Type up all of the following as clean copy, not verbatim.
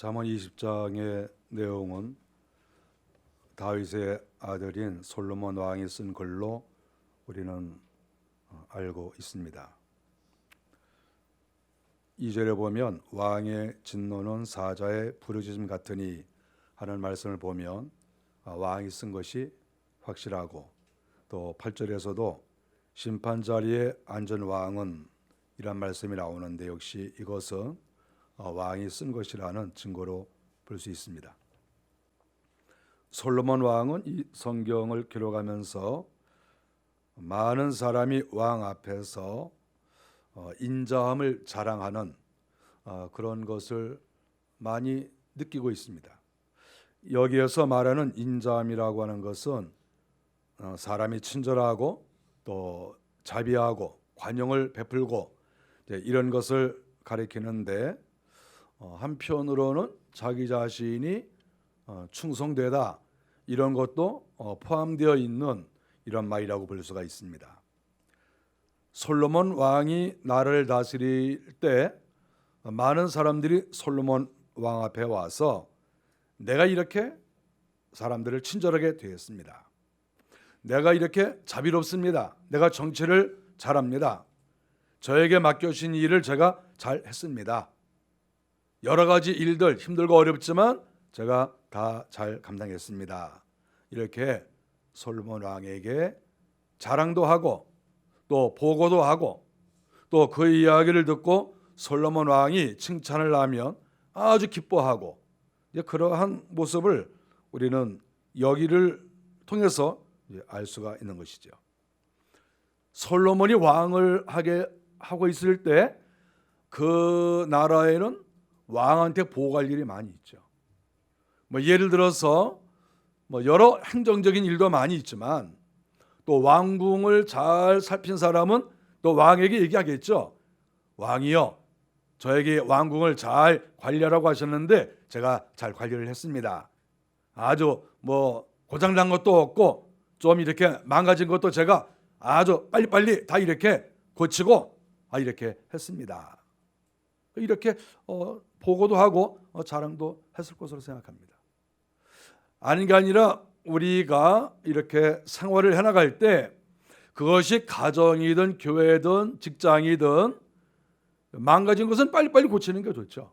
잠언 20장의 내용은 다윗의 아들인 솔로몬 왕이 쓴 글로 우리는 알고 있습니다. 2절에 보면 왕의 진노는 사자의 부르짖음 같으니 하는 말씀을 보면 왕이 쓴 것이 확실하고, 또 8절에서도 심판 자리에 앉은 왕은 이란 말씀이 나오는데 역시 이것은 왕이 쓴 것이라는 증거로 볼 수 있습니다. 솔로몬 왕은 이 성경을 기록하면서 많은 사람이 왕 앞에서 인자함을 자랑하는 그런 것을 많이 느끼고 있습니다. 여기에서 말하는 인자함이라고 하는 것은 사람이 친절하고 또 자비하고 관용을 베풀고 이런 것을 가리키는데, 한편으로는 자기 자신이 충성되다 이런 것도 포함되어 있는 이런 말이라고 볼 수가 있습니다. 솔로몬 왕이 나라를 다스릴 때 많은 사람들이 솔로몬 왕 앞에 와서 내가 이렇게 사람들을 친절하게 대했습니다. 내가 이렇게 자비롭습니다. 내가 정치를 잘합니다. 저에게 맡겨주신 일을 제가 잘 했습니다. 여러 가지 일들 힘들고 어렵지만 제가 다 잘 감당했습니다. 이렇게 솔로몬 왕에게 자랑도 하고 또 보고도 하고, 또 그 이야기를 듣고 솔로몬 왕이 칭찬을 하면 아주 기뻐하고, 그러한 모습을 우리는 여기를 통해서 알 수가 있는 것이죠. 솔로몬이 왕을 하고 있을 때 그 나라에는 왕한테 보고할 일이 많이 있죠. 예를 들어서 여러 행정적인 일도 많이 있지만, 또 왕궁을 잘 살핀 사람은 또 왕에게 얘기하겠죠. 왕이요, 저에게 왕궁을 잘 관리하라고 하셨는데 제가 잘 관리를 했습니다. 아주 고장난 것도 없고 좀 이렇게 망가진 것도 제가 아주 빨리빨리 다 이렇게 고치고 이렇게 했습니다. 이렇게 보고도 하고 자랑도 했을 것으로 생각합니다. 아닌 게 아니라 우리가 이렇게 생활을 해나갈 때 그것이 가정이든 교회든 직장이든 망가진 것은 빨리빨리 고치는 게 좋죠.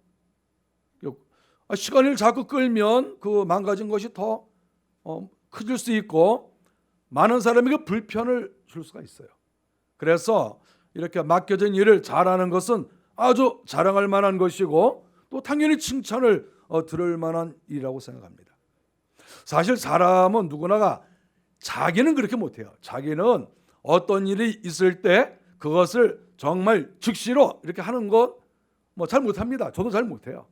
시간을 자꾸 끌면 그 망가진 것이 더 커질 수 있고 많은 사람에게 불편을 줄 수가 있어요. 그래서 이렇게 맡겨진 일을 잘하는 것은 아주 자랑할 만한 것이고, 또 당연히 칭찬을 들을 만한 일이라고 생각합니다. 사실 사람은 누구나가 자기는 그렇게 못해요. 자기는 어떤 일이 있을 때 그것을 정말 즉시로 이렇게 하는 것 잘 못합니다. 저도 잘 못해요.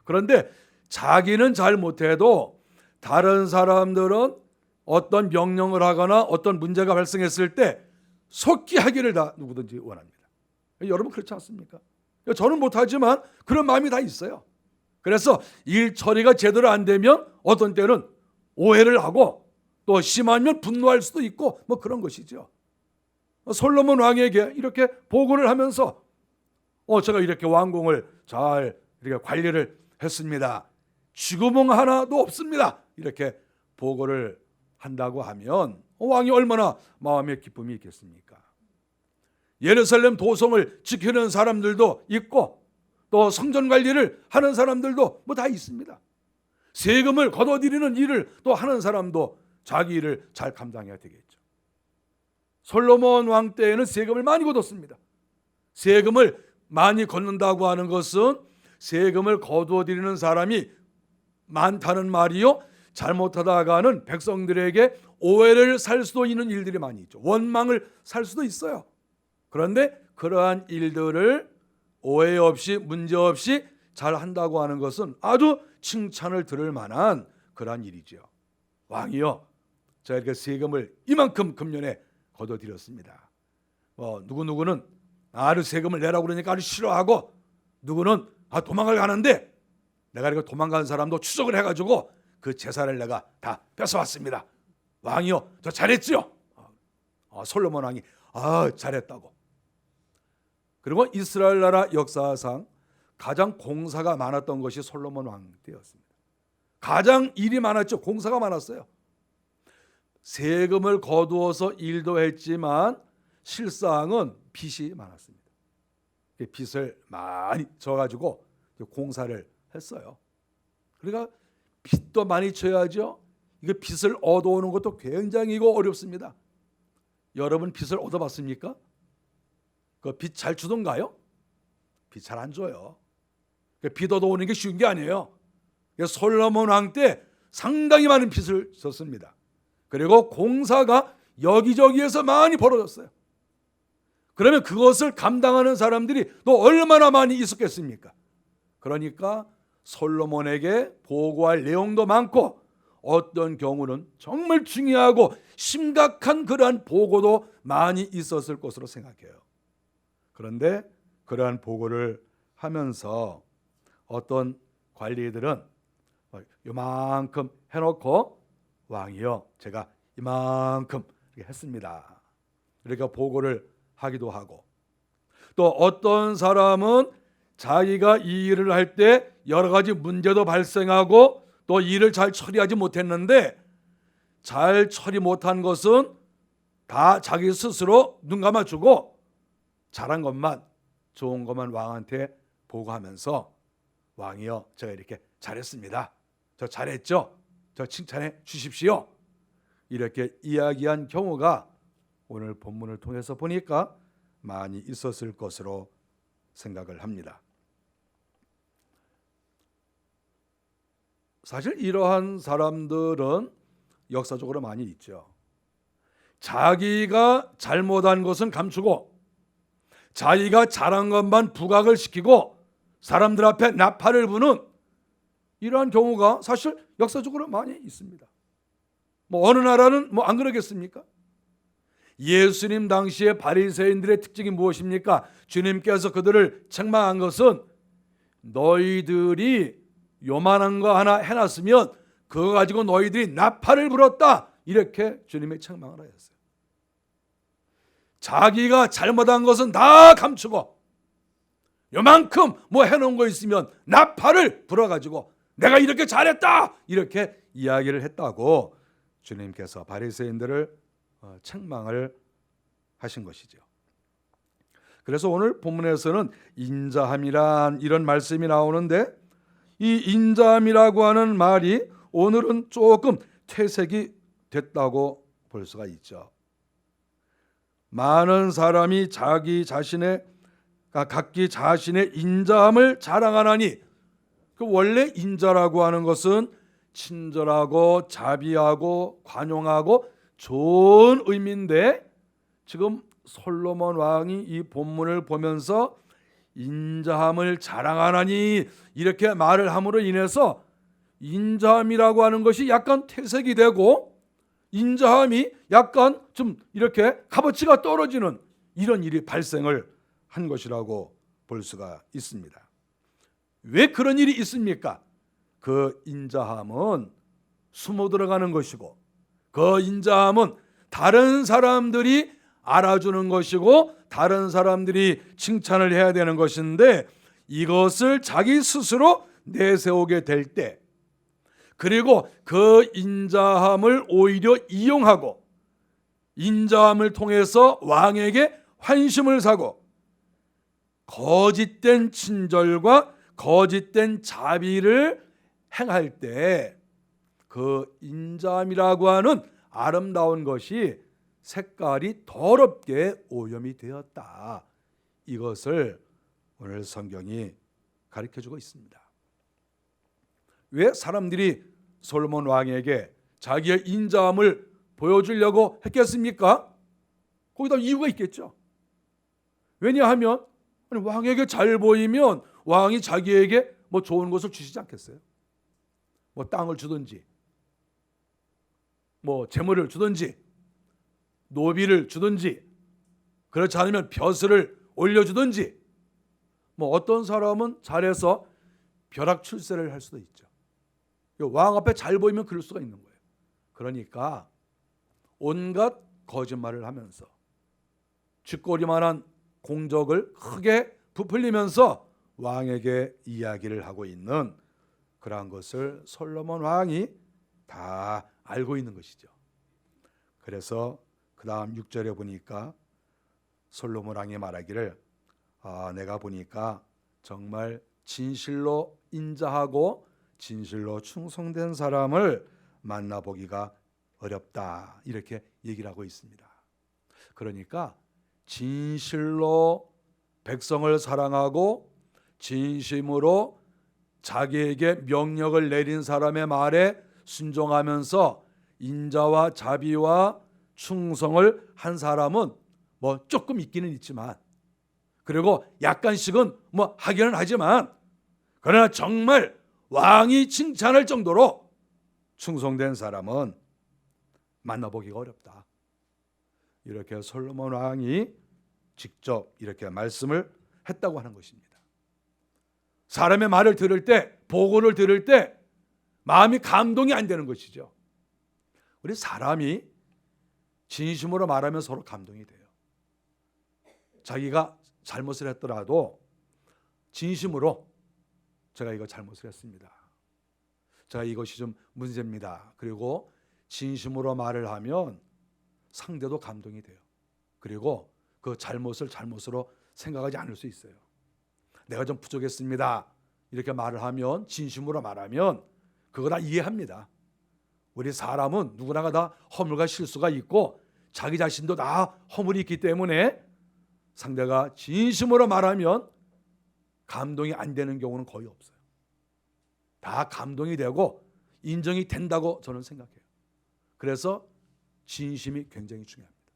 그런데 자기는 잘 못해도 다른 사람들은 어떤 명령을 하거나 어떤 문제가 발생했을 때 속히 하기를 다 누구든지 원합니다. 여러분 그렇지 않습니까? 저는 못하지만 그런 마음이 다 있어요. 그래서 일 처리가 제대로 안 되면 어떤 때는 오해를 하고, 또 심하면 분노할 수도 있고 그런 것이죠. 솔로몬 왕에게 이렇게 보고를 하면서 제가 이렇게 왕궁을 잘 이렇게 관리를 했습니다. 쥐구멍 하나도 없습니다. 이렇게 보고를 한다고 하면 왕이 얼마나 마음의 기쁨이 있겠습니까? 예루살렘 도성을 지키는 사람들도 있고, 또 성전 관리를 하는 사람들도 다 있습니다. 세금을 걷어들이는 일을 또 하는 사람도 자기 일을 잘 감당해야 되겠죠. 솔로몬 왕 때에는 세금을 많이 걷었습니다. 세금을 많이 걷는다고 하는 것은 세금을 거두어들이는 사람이 많다는 말이요, 잘못하다가는 백성들에게 오해를 살 수도 있는 일들이 많이 있죠. 원망을 살 수도 있어요. 그런데 그러한 일들을 오해 없이 문제 없이 잘 한다고 하는 것은 아주 칭찬을 들을 만한 그러한 일이죠. 왕이요, 제가 이렇게 세금을 이만큼 금년에 거둬들였습니다. 누구는 나를 세금을 내라고 그러니까 아주 싫어하고, 누구는 도망을 가는데 내가 이렇게 도망간 사람도 추적을 해가지고 그 재산을 내가 다 뺏어왔습니다. 왕이요, 저 잘했지요. 솔로몬 왕이 잘했다고. 그리고 이스라엘 나라 역사상 가장 공사가 많았던 것이 솔로몬 왕 때였습니다. 가장 일이 많았죠. 공사가 많았어요. 세금을 거두어서 일도 했지만 실상은 빚이 많았습니다. 빚을 많이 져가지고 공사를 했어요. 그러니까 빚도 많이 져야죠. 이게 빚을 얻어오는 것도 굉장히 어렵습니다. 여러분 빚을 얻어봤습니까? 그 빚 잘 주던가요? 빚 잘 안 줘요. 빚 얻어오는 게 쉬운 게 아니에요. 솔로몬 왕 때 상당히 많은 빚을 졌습니다. 그리고 공사가 여기저기에서 많이 벌어졌어요. 그러면 그것을 감당하는 사람들이 또 얼마나 많이 있었겠습니까? 그러니까 솔로몬에게 보고할 내용도 많고 어떤 경우는 정말 중요하고 심각한 그러한 보고도 많이 있었을 것으로 생각해요. 그런데 그러한 보고를 하면서 어떤 관리들은 이만큼 해놓고 왕이요, 제가 이만큼 했습니다. 이렇게 보고를 하기도 하고, 또 어떤 사람은 자기가 이 일을 할 때 여러 가지 문제도 발생하고 또 일을 잘 처리하지 못했는데 잘 처리 못한 것은 다 자기 스스로 눈 감아주고 잘한 것만, 좋은 것만 왕한테 보고하면서 왕이요, 제가 이렇게 잘했습니다. 저 잘했죠? 저 칭찬해 주십시오. 이렇게 이야기한 경우가 오늘 본문을 통해서 보니까 많이 있었을 것으로 생각을 합니다. 사실 이러한 사람들은 역사적으로 많이 있죠. 자기가 잘못한 것은 감추고 자기가 잘한 것만 부각을 시키고 사람들 앞에 나팔을 부는 이러한 경우가 사실 역사적으로 많이 있습니다. 어느 나라는 안 그러겠습니까? 예수님 당시에 바리새인들의 특징이 무엇입니까? 주님께서 그들을 책망한 것은 너희들이 요만한 거 하나 해놨으면 그거 가지고 너희들이 나팔을 불었다, 이렇게 주님의 책망을 하셨어요. 자기가 잘못한 것은 다 감추고 요만큼 해놓은 거 있으면 나팔을 불어가지고 내가 이렇게 잘했다, 이렇게 이야기를 했다고 주님께서 바리새인들을 책망을 하신 것이죠. 그래서 오늘 본문에서는 인자함이란 이런 말씀이 나오는데, 이 인자함이라고 하는 말이 오늘은 조금 퇴색이 됐다고 볼 수가 있죠. 많은 사람이 각기 자신의 인자함을 자랑하나니, 원래 인자라고 하는 것은 친절하고 자비하고 관용하고 좋은 의미인데, 지금 솔로몬 왕이 이 본문을 보면서 인자함을 자랑하나니 이렇게 말을 함으로 인해서 인자함이라고 하는 것이 약간 퇴색이 되고 인자함이 약간 좀 이렇게 값어치가 떨어지는 이런 일이 발생을 한 것이라고 볼 수가 있습니다. 왜 그런 일이 있습니까? 그 인자함은 숨어 들어가는 것이고, 그 인자함은 다른 사람들이 알아주는 것이고 다른 사람들이 칭찬을 해야 되는 것인데, 이것을 자기 스스로 내세우게 될 때, 그리고 그 인자함을 오히려 이용하고 인자함을 통해서 왕에게 환심을 사고 거짓된 친절과 거짓된 자비를 행할 때 그 인자함이라고 하는 아름다운 것이 색깔이 더럽게 오염이 되었다. 이것을 오늘 성경이 가르쳐주고 있습니다. 왜 사람들이 솔로몬 왕에게 자기의 인자함을 보여주려고 했겠습니까? 거기다 이유가 있겠죠. 왜냐하면 왕에게 잘 보이면 왕이 자기에게 좋은 것을 주시지 않겠어요? 땅을 주든지 재물을 주든지 노비를 주든지, 그렇지 않으면 벼슬을 올려주든지, 어떤 사람은 잘해서 벼락 출세를 할 수도 있죠. 왕 앞에 잘 보이면 그럴 수가 있는 거예요. 그러니까 온갖 거짓말을 하면서 쥐꼬리만한 공적을 크게 부풀리면서 왕에게 이야기를 하고 있는 그러한 것을 솔로몬 왕이 다 알고 있는 것이죠. 그래서 그 다음 6절에 보니까 솔로몬 왕이 말하기를 내가 보니까 정말 진실로 인자하고 진실로 충성된 사람을 만나보기가 어렵다, 이렇게 얘기를 하고 있습니다. 그러니까 진실로 백성을 사랑하고 진심으로 자기에게 명령을 내린 사람의 말에 순종하면서 인자와 자비와 충성을 한 사람은 뭐 조금 있기는 있지만, 그리고 약간씩은 뭐 하기는 하지만, 그러나 정말 왕이 칭찬할 정도로 충성된 사람은 만나보기가 어렵다. 이렇게 솔로몬 왕이 직접 이렇게 말씀을 했다고 하는 것입니다. 사람의 말을 들을 때, 보고를 들을 때 마음이 감동이 안 되는 것이죠. 우리 사람이 진심으로 말하면 서로 감동이 돼요. 자기가 잘못을 했더라도 진심으로 제가 이거 잘못을 했습니다, 제가 이것이 좀 문제입니다, 그리고 진심으로 말을 하면 상대도 감동이 돼요. 그리고 그 잘못을 잘못으로 생각하지 않을 수 있어요. 내가 좀 부족했습니다 이렇게 말을 하면, 진심으로 말하면 그거 다 이해합니다. 우리 사람은 누구나가 다 허물과 실수가 있고 자기 자신도 다 허물이 있기 때문에 상대가 진심으로 말하면 감동이 안 되는 경우는 거의 없어요. 다 감동이 되고 인정이 된다고 저는 생각해요. 그래서 진심이 굉장히 중요합니다.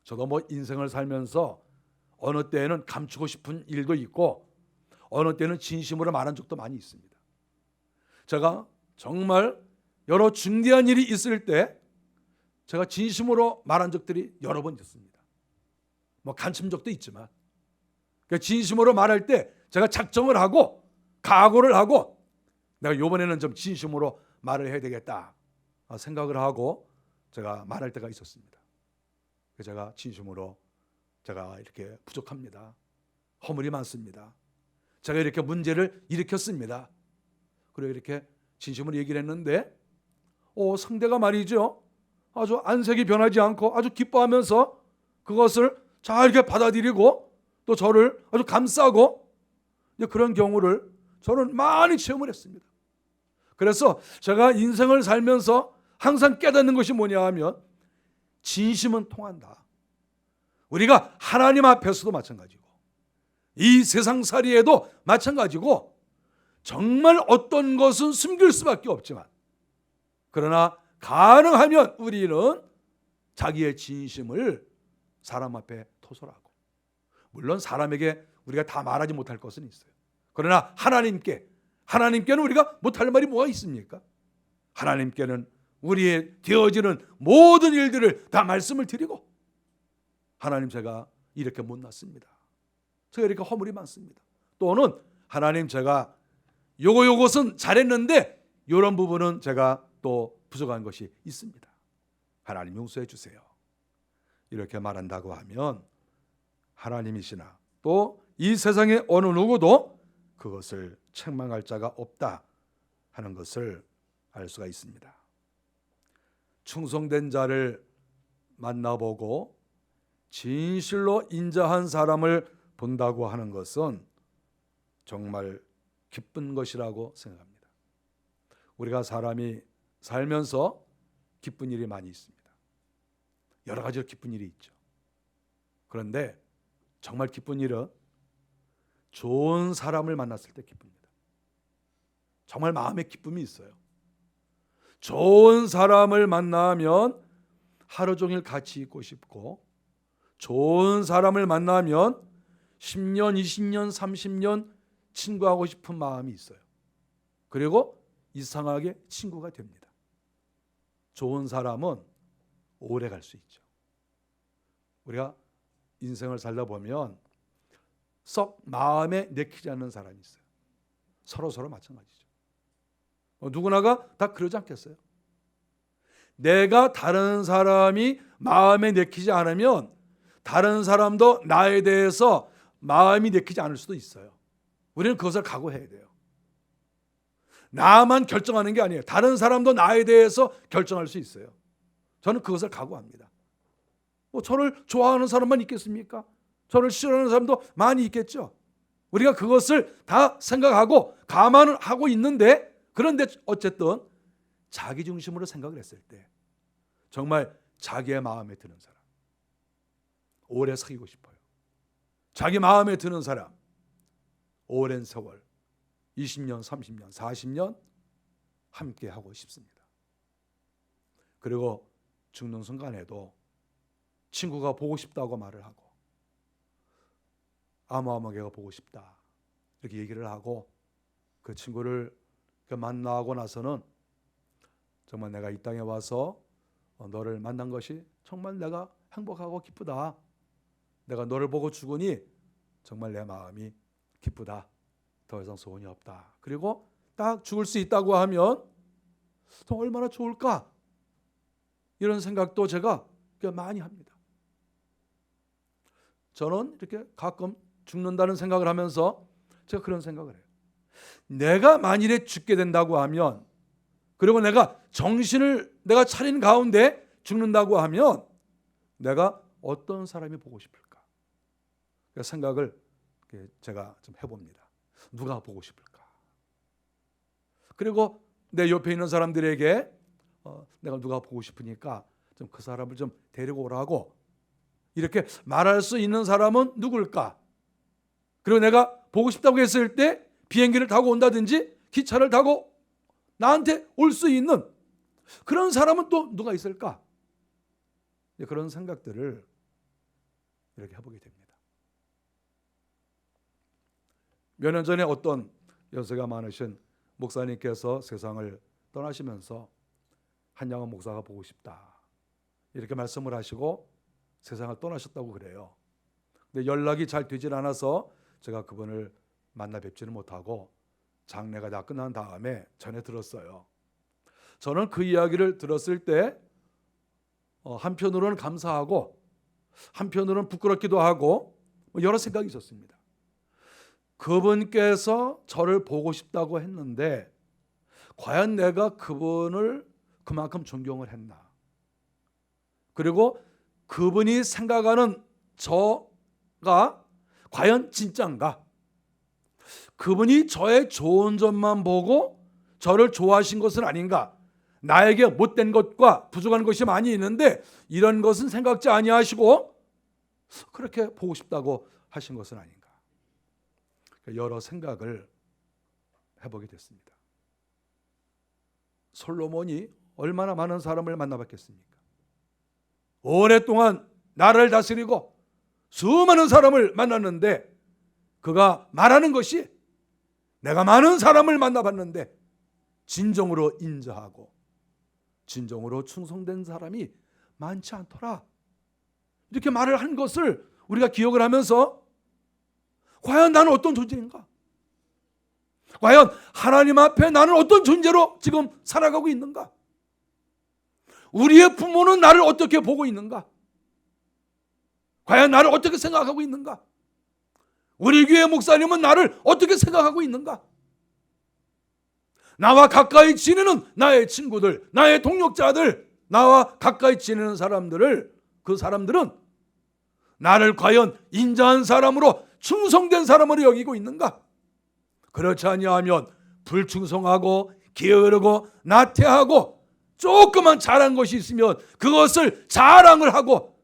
저도 뭐 인생을 살면서 어느 때에는 감추고 싶은 일도 있고 어느 때는 진심으로 말한 적도 많이 있습니다. 제가 정말 여러 중대한 일이 있을 때 제가 진심으로 말한 적들이 여러 번 있습니다. 뭐 감춘 적도 있지만, 진심으로 말할 때 제가 작정을 하고 각오를 하고 내가 이번에는 좀 진심으로 말을 해야 되겠다 생각을 하고 제가 말할 때가 있었습니다. 제가 진심으로 제가 이렇게 부족합니다, 허물이 많습니다, 제가 이렇게 문제를 일으켰습니다, 그리고 이렇게 진심으로 얘기를 했는데 상대가 말이죠, 아주 안색이 변하지 않고 아주 기뻐하면서 그것을 잘 이렇게 받아들이고 또 저를 아주 감싸고, 그런 경우를 저는 많이 체험을 했습니다. 그래서 제가 인생을 살면서 항상 깨닫는 것이 뭐냐 하면 진심은 통한다. 우리가 하나님 앞에서도 마찬가지고 이 세상살이에도 마찬가지고 정말 어떤 것은 숨길 수밖에 없지만, 그러나 가능하면 우리는 자기의 진심을 사람 앞에 토설하고, 물론 사람에게 우리가 다 말하지 못할 것은 있어요. 그러나 하나님께는 우리가 못할 말이 뭐가 있습니까? 하나님께는 우리의 되어지는 모든 일들을 다 말씀을 드리고, 하나님 제가 이렇게 못났습니다, 제가 이렇게 허물이 많습니다, 또는 하나님 제가 요것은 잘했는데 이런 부분은 제가 또 부족한 것이 있습니다, 하나님 용서해 주세요, 이렇게 말한다고 하면 하나님이시나 또 이 세상의 어느 누구도 그것을 책망할 자가 없다 하는 것을 알 수가 있습니다. 충성된 자를 만나보고 진실로 인자한 사람을 본다고 하는 것은 정말 기쁜 것이라고 생각합니다. 우리가 사람이 살면서 기쁜 일이 많이 있습니다. 여러 가지로 기쁜 일이 있죠. 그런데 정말 기쁜 일은 좋은 사람을 만났을 때 기쁩니다. 정말 마음에 기쁨이 있어요. 좋은 사람을 만나면 하루 종일 같이 있고 싶고, 좋은 사람을 만나면 10년, 20년, 30년 친구하고 싶은 마음이 있어요. 그리고 이상하게 친구가 됩니다. 좋은 사람은 오래 갈 수 있죠. 우리가 인생을 살다 보면 썩 마음에 내키지 않는 사람이 있어요. 서로 마찬가지죠. 누구나가 다 그러지 않겠어요? 내가 다른 사람이 마음에 내키지 않으면 다른 사람도 나에 대해서 마음이 내키지 않을 수도 있어요. 우리는 그것을 각오해야 돼요. 나만 결정하는 게 아니에요. 다른 사람도 나에 대해서 결정할 수 있어요. 저는 그것을 각오합니다. 저를 좋아하는 사람만 있겠습니까? 저를 싫어하는 사람도 많이 있겠죠. 우리가 그것을 다 생각하고 감안을 하고 있는데, 그런데 어쨌든 자기 중심으로 생각을 했을 때 정말 자기의 마음에 드는 사람, 오래 사귀고 싶어요. 자기 마음에 드는 사람, 오랜 세월 20년, 30년, 40년 함께 하고 싶습니다. 그리고 죽는 순간에도 친구가 보고 싶다고 말을 하고, 아무개가 보고 싶다 이렇게 얘기를 하고, 그 친구를 만나고 나서는 정말 내가 이 땅에 와서 너를 만난 것이 정말 내가 행복하고 기쁘다. 내가 너를 보고 죽으니 정말 내 마음이 기쁘다. 더 이상 소원이 없다. 그리고 딱 죽을 수 있다고 하면 얼마나 좋을까? 이런 생각도 제가 많이 합니다. 저는 이렇게 가끔 죽는다는 생각을 하면서 제가 그런 생각을 해요. 내가 만일에 죽게 된다고 하면, 그리고 내가 정신을 내가 차린 가운데 죽는다고 하면 내가 어떤 사람이 보고 싶을까? 그 생각을 제가 좀 해봅니다. 누가 보고 싶을까? 그리고 내 옆에 있는 사람들에게 내가 누가 보고 싶으니까 좀 그 사람을 좀 데리고 오라고 이렇게 말할 수 있는 사람은 누굴까? 그리고 내가 보고 싶다고 했을 때 비행기를 타고 온다든지 기차를 타고 나한테 올 수 있는 그런 사람은 또 누가 있을까? 그런 생각들을 이렇게 해보게 됩니다. 몇 년 전에 어떤 연세가 많으신 목사님께서 세상을 떠나시면서 한양원 목사가 보고 싶다 이렇게 말씀을 하시고 세상을 떠나셨다고 그래요. 근데 연락이 잘 되질 않아서 제가 그분을 만나 뵙지는 못하고 장례가 다 끝난 다음에 전해 들었어요. 저는 그 이야기를 들었을 때 한편으로는 감사하고 한편으로는 부끄럽기도 하고 여러 생각이 있었습니다. 그분께서 저를 보고 싶다고 했는데 과연 내가 그분을 그만큼 존경을 했나? 그리고 그분이 생각하는 저가 과연 진짠가? 그분이 저의 좋은 점만 보고 저를 좋아하신 것은 아닌가? 나에게 못된 것과 부족한 것이 많이 있는데 이런 것은 생각지 아니하시고 그렇게 보고 싶다고 하신 것은 아닌가? 여러 생각을 해보게 됐습니다. 솔로몬이 얼마나 많은 사람을 만나봤겠습니까? 오랫동안 나라를 다스리고 수많은 사람을 만났는데 그가 말하는 것이 내가 많은 사람을 만나봤는데 진정으로 인자하고 진정으로 충성된 사람이 많지 않더라. 이렇게 말을 한 것을 우리가 기억을 하면서 과연 나는 어떤 존재인가? 과연 하나님 앞에 나는 어떤 존재로 지금 살아가고 있는가? 우리의 부모는 나를 어떻게 보고 있는가? 과연 나를 어떻게 생각하고 있는가? 우리 교회 목사님은 나를 어떻게 생각하고 있는가? 나와 가까이 지내는 나의 친구들, 나의 동역자들, 나와 가까이 지내는 사람들을, 그 사람들은 나를 과연 인자한 사람으로 충성된 사람으로 여기고 있는가? 그렇지 아니하면 불충성하고 게으르고 나태하고 조그만 잘한 것이 있으면 그것을 자랑을 하고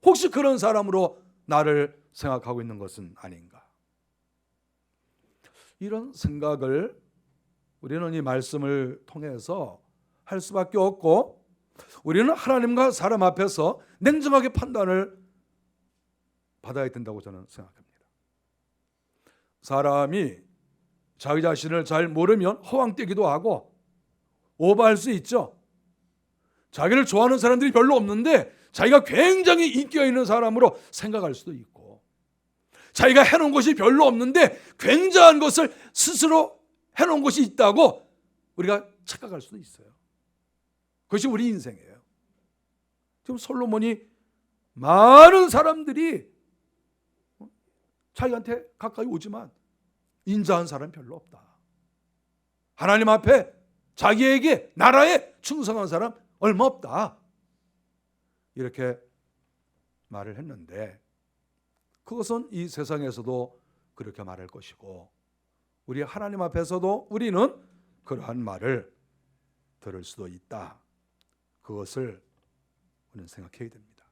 혹시 그런 사람으로 나를 생각하고 있는 것은 아닌가? 이런 생각을 우리는 이 말씀을 통해서 할 수밖에 없고 우리는 하나님과 사람 앞에서 냉정하게 판단을 받아야 된다고 저는 생각합니다. 사람이 자기 자신을 잘 모르면 허황되기도 하고 오버할 수 있죠. 자기를 좋아하는 사람들이 별로 없는데 자기가 굉장히 인기가 있는 사람으로 생각할 수도 있고 자기가 해놓은 것이 별로 없는데 굉장한 것을 스스로 해놓은 것이 있다고 우리가 착각할 수도 있어요. 그것이 우리 인생이에요. 지금 솔로몬이 많은 사람들이 자기한테 가까이 오지만 인자한 사람 별로 없다. 하나님 앞에 자기에게 나라에 충성한 사람 얼마 없다. 이렇게 말을 했는데 그것은 이 세상에서도 그렇게 말할 것이고 우리 하나님 앞에서도 우리는 그러한 말을 들을 수도 있다. 그것을 우리는 생각해야 됩니다.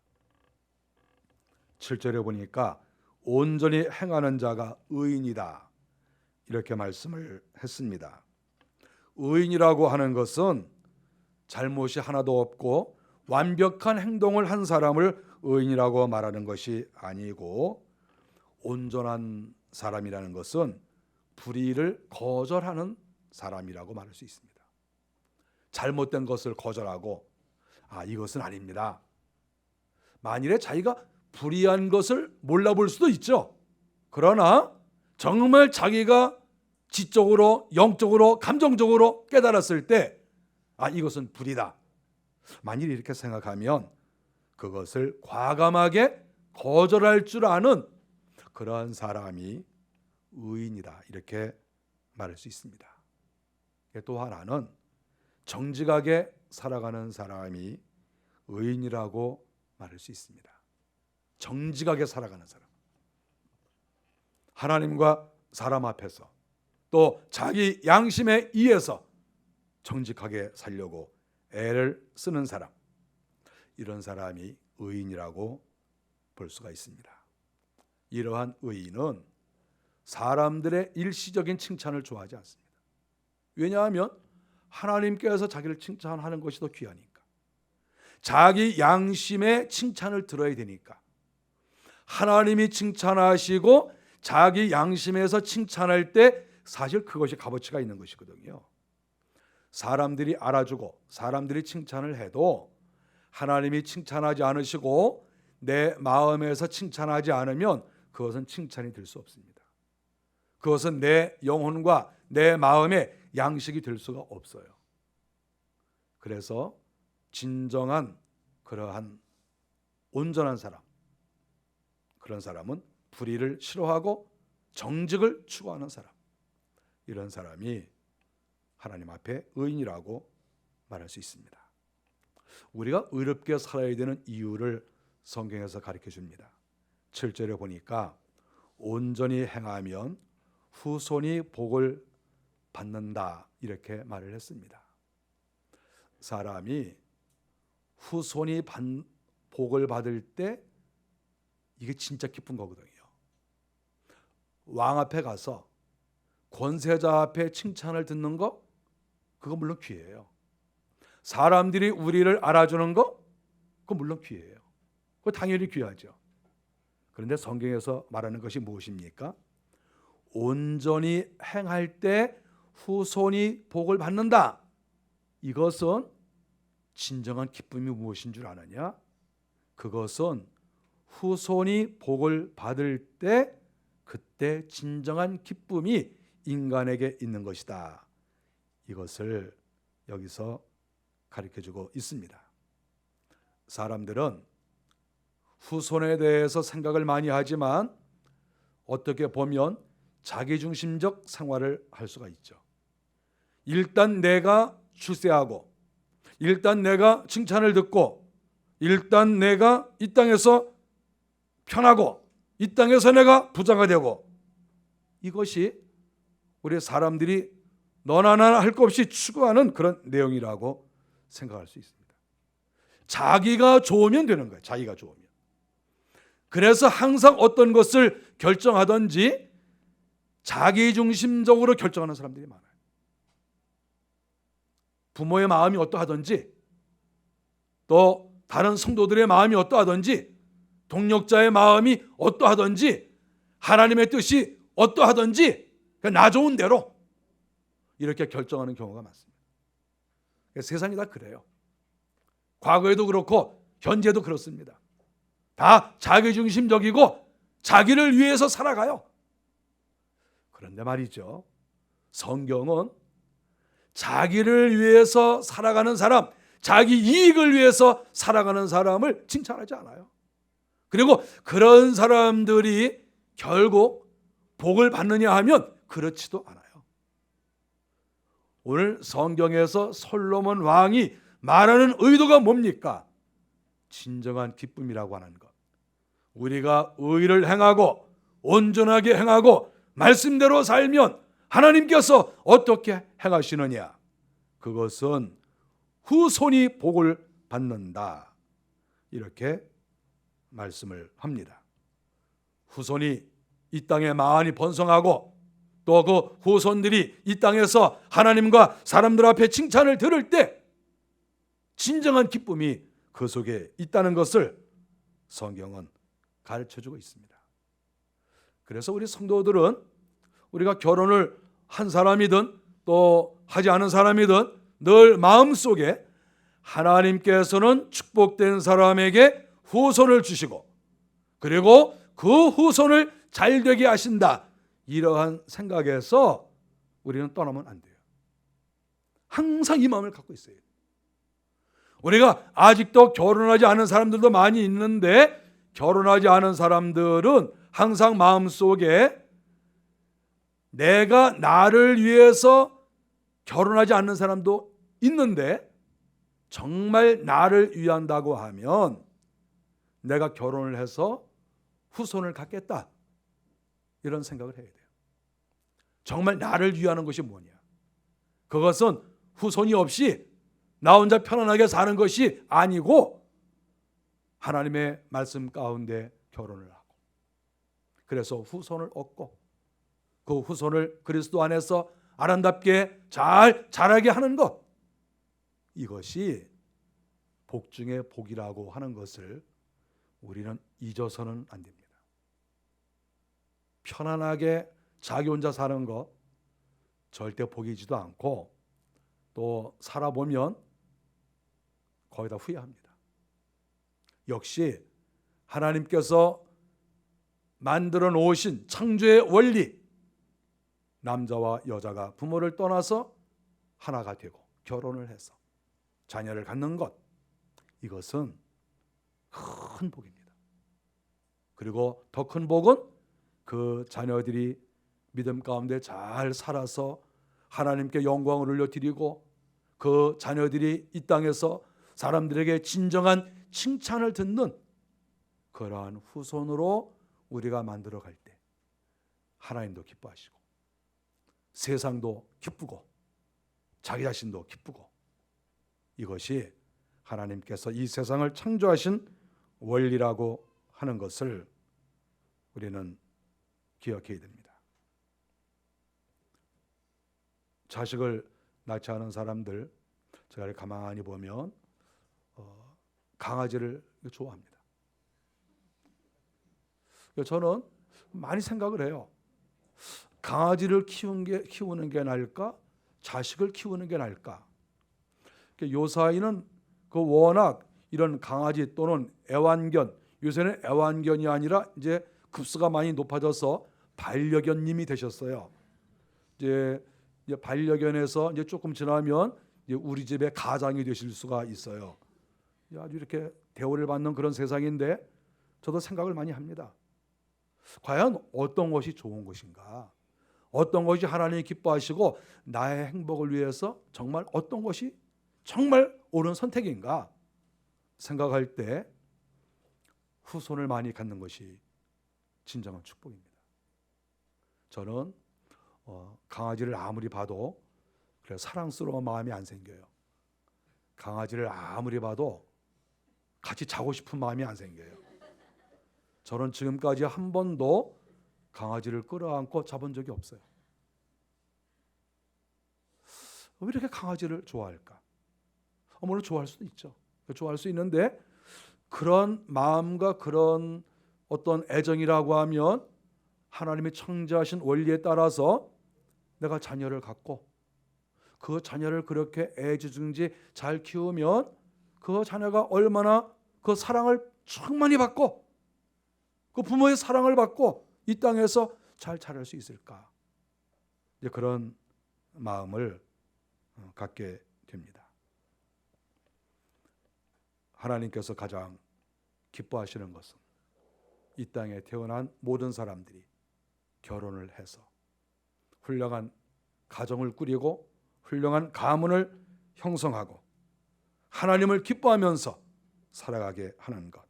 7절에 보니까 온전히 행하는 자가 의인이다. 이렇게 말씀을 했습니다. 의인이라고 하는 것은 잘못이 하나도 없고 완벽한 행동을 한 사람을 의인이라고 말하는 것이 아니고 온전한 사람이라는 것은 불의를 거절하는 사람이라고 말할 수 있습니다. 잘못된 것을 거절하고 이것은 아닙니다. 만일에 자기가 불의한 것을 몰라볼 수도 있죠. 그러나 정말 자기가 지적으로, 영적으로, 감정적으로 깨달았을 때 이것은 불의다. 만일 이렇게 생각하면 그것을 과감하게 거절할 줄 아는 그러한 사람이 의인이다. 이렇게 말할 수 있습니다. 또 하나는 정직하게 살아가는 사람이 의인이라고 말할 수 있습니다. 정직하게 살아가는 사람. 하나님과 사람 앞에서 또 자기 양심에 의해서 정직하게 살려고 애를 쓰는 사람. 이런 사람이 의인이라고 볼 수가 있습니다. 이러한 의인은 사람들의 일시적인 칭찬을 좋아하지 않습니다. 왜냐하면 하나님께서 자기를 칭찬하는 것이 더 귀하니까. 자기 양심의 칭찬을 들어야 되니까. 하나님이 칭찬하시고 자기 양심에서 칭찬할 때 사실 그것이 값어치가 있는 것이거든요. 사람들이 알아주고 사람들이 칭찬을 해도 하나님이 칭찬하지 않으시고 내 마음에서 칭찬하지 않으면 그것은 칭찬이 될 수 없습니다. 그것은 내 영혼과 내 마음의 양식이 될 수가 없어요. 그래서 진정한 그러한 온전한 사람, 그런 사람은 불의를 싫어하고 정직을 추구하는 사람, 이런 사람이 하나님 앞에 의인이라고 말할 수 있습니다. 우리가 의롭게 살아야 되는 이유를 성경에서 가르쳐 줍니다. 7절에 보니까 온전히 행하면 후손이 복을 받는다 이렇게 말을 했습니다. 사람이 후손이 복을 받을 때 이게 진짜 기쁜 거거든요. 왕 앞에 가서 권세자 앞에 칭찬을 듣는 거 그거 물론 귀해요. 사람들이 우리를 알아주는 거 그거 물론 귀해요. 그거 당연히 귀하죠. 그런데 성경에서 말하는 것이 무엇입니까? 온전히 행할 때 후손이 복을 받는다. 이것은 진정한 기쁨이 무엇인 줄 아느냐? 그것은 후손이 복을 받을 때 그때 진정한 기쁨이 인간에게 있는 것이다. 이것을 여기서 가르쳐주고 있습니다. 사람들은 후손에 대해서 생각을 많이 하지만 어떻게 보면 자기중심적 생활을 할 수가 있죠. 일단 내가 출세하고 일단 내가 칭찬을 듣고 일단 내가 이 땅에서 편하고 이 땅에서 내가 부자가 되고 이것이 우리 사람들이 너나 나나 할 것 없이 추구하는 그런 내용이라고 생각할 수 있습니다. 자기가 좋으면 되는 거예요. 자기가 좋으면. 그래서 항상 어떤 것을 결정하든지 자기중심적으로 결정하는 사람들이 많아요. 부모의 마음이 어떠하든지 또 다른 성도들의 마음이 어떠하든지 동력자의 마음이 어떠하든지 하나님의 뜻이 어떠하든지 나 좋은 대로 이렇게 결정하는 경우가 많습니다. 세상이 다 그래요. 과거에도 그렇고 현재도 그렇습니다. 다 자기중심적이고 자기를 위해서 살아가요. 그런데 말이죠, 성경은 자기를 위해서 살아가는 사람, 자기 이익을 위해서 살아가는 사람을 칭찬하지 않아요. 그리고 그런 사람들이 결국 복을 받느냐 하면 그렇지도 않아요. 오늘 성경에서 솔로몬 왕이 말하는 의도가 뭡니까? 진정한 기쁨이라고 하는 것. 우리가 의를 행하고 온전하게 행하고 말씀대로 살면 하나님께서 어떻게 행하시느냐? 그것은 후손이 복을 받는다. 이렇게 말씀을 합니다. 후손이 이 땅에 많이 번성하고 또 그 후손들이 이 땅에서 하나님과 사람들 앞에 칭찬을 들을 때 진정한 기쁨이 그 속에 있다는 것을 성경은 가르쳐주고 있습니다. 그래서 우리 성도들은 우리가 결혼을 한 사람이든 또 하지 않은 사람이든 늘 마음속에 하나님께서는 축복된 사람에게 후손을 주시고 그리고 그 후손을 잘되게 하신다, 이러한 생각에서 우리는 떠나면 안 돼요. 항상 이 마음을 갖고 있어야 돼요. 우리가 아직도 결혼하지 않은 사람들도 많이 있는데 결혼하지 않은 사람들은 항상 마음속에 내가 나를 위해서 결혼하지 않는 사람도 있는데 정말 나를 위한다고 하면 내가 결혼을 해서 후손을 갖겠다, 이런 생각을 해야 돼요. 정말 나를 위하는 것이 뭐냐? 그것은 후손이 없이 나 혼자 편안하게 사는 것이 아니고 하나님의 말씀 가운데 결혼을 하고 그래서 후손을 얻고 그 후손을 그리스도 안에서 아름답게 잘 자라게 하는 것, 이것이 복 중에 복이라고 하는 것을 우리는 잊어서는 안 됩니다. 편안하게 자기 혼자 사는 것 절대 복이지도 않고 또 살아보면 거의 다 후회합니다. 역시 하나님께서 만들어 놓으신 창조의 원리, 남자와 여자가 부모를 떠나서 하나가 되고 결혼을 해서 자녀를 갖는 것, 이것은 큰 복입니다. 그리고 더 큰 복은 그 자녀들이 믿음 가운데 잘 살아서 하나님께 영광을 올려드리고 그 자녀들이 이 땅에서 사람들에게 진정한 칭찬을 듣는 그러한 후손으로 우리가 만들어 갈 때 하나님도 기뻐하시고 세상도 기쁘고 자기 자신도 기쁘고, 이것이 하나님께서 이 세상을 창조하신 원리라고 하는 것을 우리는 기억해야 됩니다. 자식을 낳지 않은 사람들, 제가 가만히 보면 강아지를 좋아합니다. 저는 많이 생각을 해요. 강아지를 키우는 게 나을까? 자식을 키우는 게 나을까? 요 사이는 워낙 이런 강아지 또는 애완견, 요새는 애완견이 아니라 이제 급수가 많이 높아져서 반려견님이 되셨어요. 이제 반려견에서 이제 조금 지나면 이제 우리 집의 가장이 되실 수가 있어요. 아주 이렇게 대우를 받는 그런 세상인데 저도 생각을 많이 합니다. 과연 어떤 것이 좋은 것인가? 어떤 것이 하나님이 기뻐하시고 나의 행복을 위해서 정말 어떤 것이 정말 옳은 선택인가 생각할 때 후손을 많이 갖는 것이 진정한 축복입니다. 저는 강아지를 아무리 봐도 그래 사랑스러운 마음이 안 생겨요. 강아지를 아무리 봐도 같이 자고 싶은 마음이 안 생겨요. 저는 지금까지 한 번도 강아지를 끌어안고 잡은 적이 없어요. 왜 이렇게 강아지를 좋아할까? 물론 좋아할 수도 있죠. 좋아할 수 있는데 그런 마음과 그런 어떤 애정이라고 하면 하나님이 창조하신 원리에 따라서 내가 자녀를 갖고 그 자녀를 그렇게 애지중지 잘 키우면 그 자녀가 얼마나 그 사랑을 충만히 받고 그 부모의 사랑을 받고 이 땅에서 잘 자랄 수 있을까? 이제 그런 마음을 갖게 됩니다. 하나님께서 가장 기뻐하시는 것은 이 땅에 태어난 모든 사람들이 결혼을 해서 훌륭한 가정을 꾸리고 훌륭한 가문을 형성하고 하나님을 기뻐하면서 살아가게 하는 것,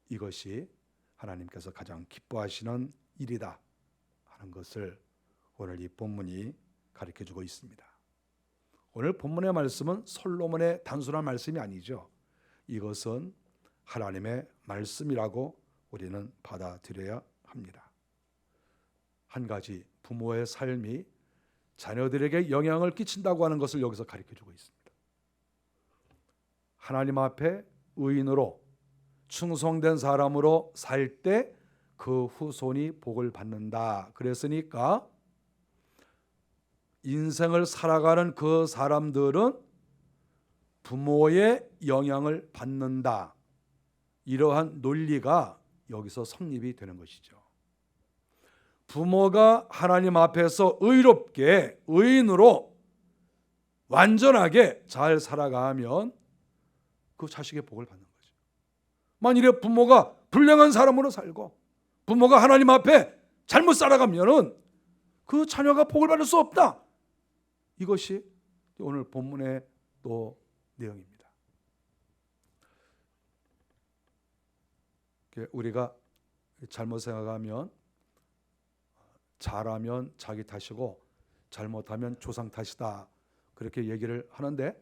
이것이 하나님께서 가장 기뻐하시는 일이다 하는 것을 오늘 이 본문이 가르쳐주고 있습니다. 오늘 본문의 말씀은 솔로몬의 단순한 말씀이 아니죠. 이것은 하나님의 말씀이라고 우리는 받아들여야 합니다. 한 가지, 부모의 삶이 자녀들에게 영향을 끼친다고 하는 것을 여기서 가르쳐주고 있습니다. 하나님 앞에 의인으로 충성된 사람으로 살 때 그 후손이 복을 받는다. 그랬으니까 인생을 살아가는 그 사람들은 부모의 영향을 받는다. 이러한 논리가 여기서 성립이 되는 것이죠. 부모가 하나님 앞에서 의롭게 의인으로 완전하게 잘 살아가면 그 자식의 복을 받는 거죠. 만일에 부모가 불량한 사람으로 살고 부모가 하나님 앞에 잘못 살아가면은 그 자녀가 복을 받을 수 없다. 이것이 오늘 본문의 또 내용입니다. 우리가 잘못 생각하면 잘하면 자기 탓이고 잘못하면 조상 탓이다, 그렇게 얘기를 하는데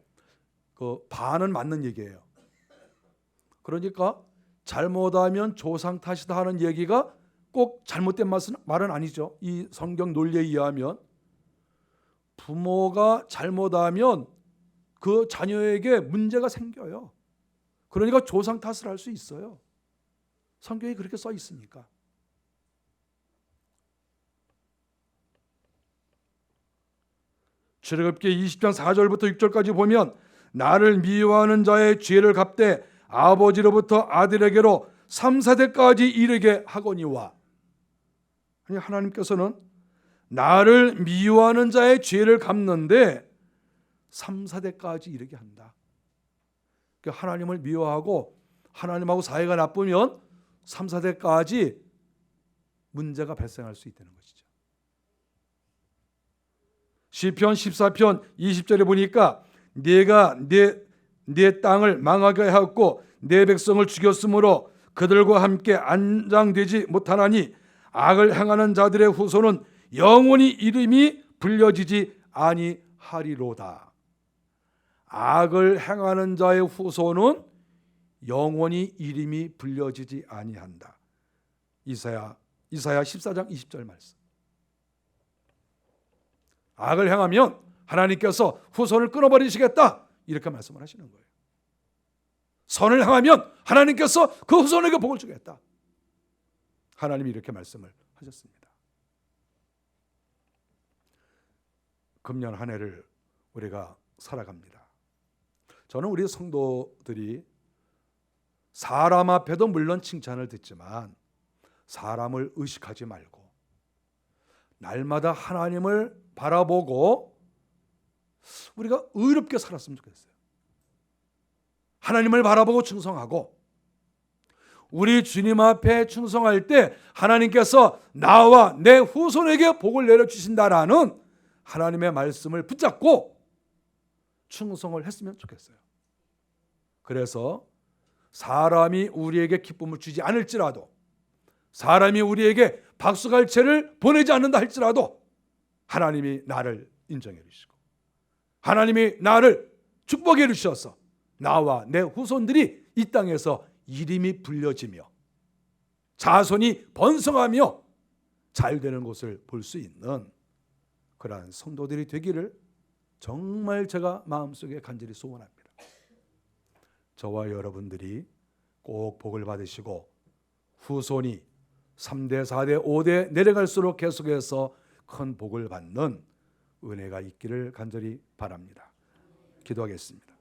그 반은 맞는 얘기예요. 그러니까 잘못하면 조상 탓이다 하는 얘기가 꼭 잘못된 말은 아니죠. 이 성경 논리에 의하면 부모가 잘못하면 그 자녀에게 문제가 생겨요. 그러니까 조상 탓을 할 수 있어요. 성경이 그렇게 써 있으니까. 출애굽기 20장 4절부터 6절까지 보면 나를 미워하는 자의 죄를 갚되 아버지로부터 아들에게로 3, 4대까지 이르게 하거니와. 하나님께서는 나를 미워하는 자의 죄를 갚는데 3, 4대까지 이르게 한다. 하나님을 미워하고 하나님하고 사이가 나쁘면 3, 4대까지 문제가 발생할 수 있다는 것이죠. 시편 14편 20절에 보니까 네가 네 땅을 망하게 하였고 내 백성을 죽였으므로 그들과 함께 안장되지 못하나니 악을 행하는 자들의 후손은 영원히 이름이 불려지지 아니하리로다. 악을 행하는 자의 후손은 영원히 이름이 불려지지 아니한다. 이사야 14장 20절 말씀. 악을 행하면 하나님께서 후손을 끊어버리시겠다, 이렇게 말씀을 하시는 거예요. 선을 행하면 하나님께서 그 후손에게 복을 주겠다, 하나님이 이렇게 말씀을 하셨습니다. 금년 한 해를 우리가 살아갑니다. 저는 우리 성도들이 사람 앞에도 물론 칭찬을 듣지만 사람을 의식하지 말고 날마다 하나님을 바라보고 우리가 의롭게 살았으면 좋겠어요. 하나님을 바라보고 충성하고 우리 주님 앞에 충성할 때 하나님께서 나와 내 후손에게 복을 내려주신다라는 하나님의 말씀을 붙잡고 충성을 했으면 좋겠어요. 그래서 사람이 우리에게 기쁨을 주지 않을지라도, 사람이 우리에게 박수갈채를 보내지 않는다 할지라도 하나님이 나를 인정해 주시고 하나님이 나를 축복해 주셔서 나와 내 후손들이 이 땅에서 이름이 불려지며 자손이 번성하며 잘 되는 것을 볼 수 있는 그러한 성도들이 되기를 정말 제가 마음속에 간절히 소원합니다. 저와 여러분들이 꼭 복을 받으시고 후손이 3대, 4대, 5대 내려갈수록 계속해서 큰 복을 받는 은혜가 있기를 간절히 바랍니다. 기도하겠습니다.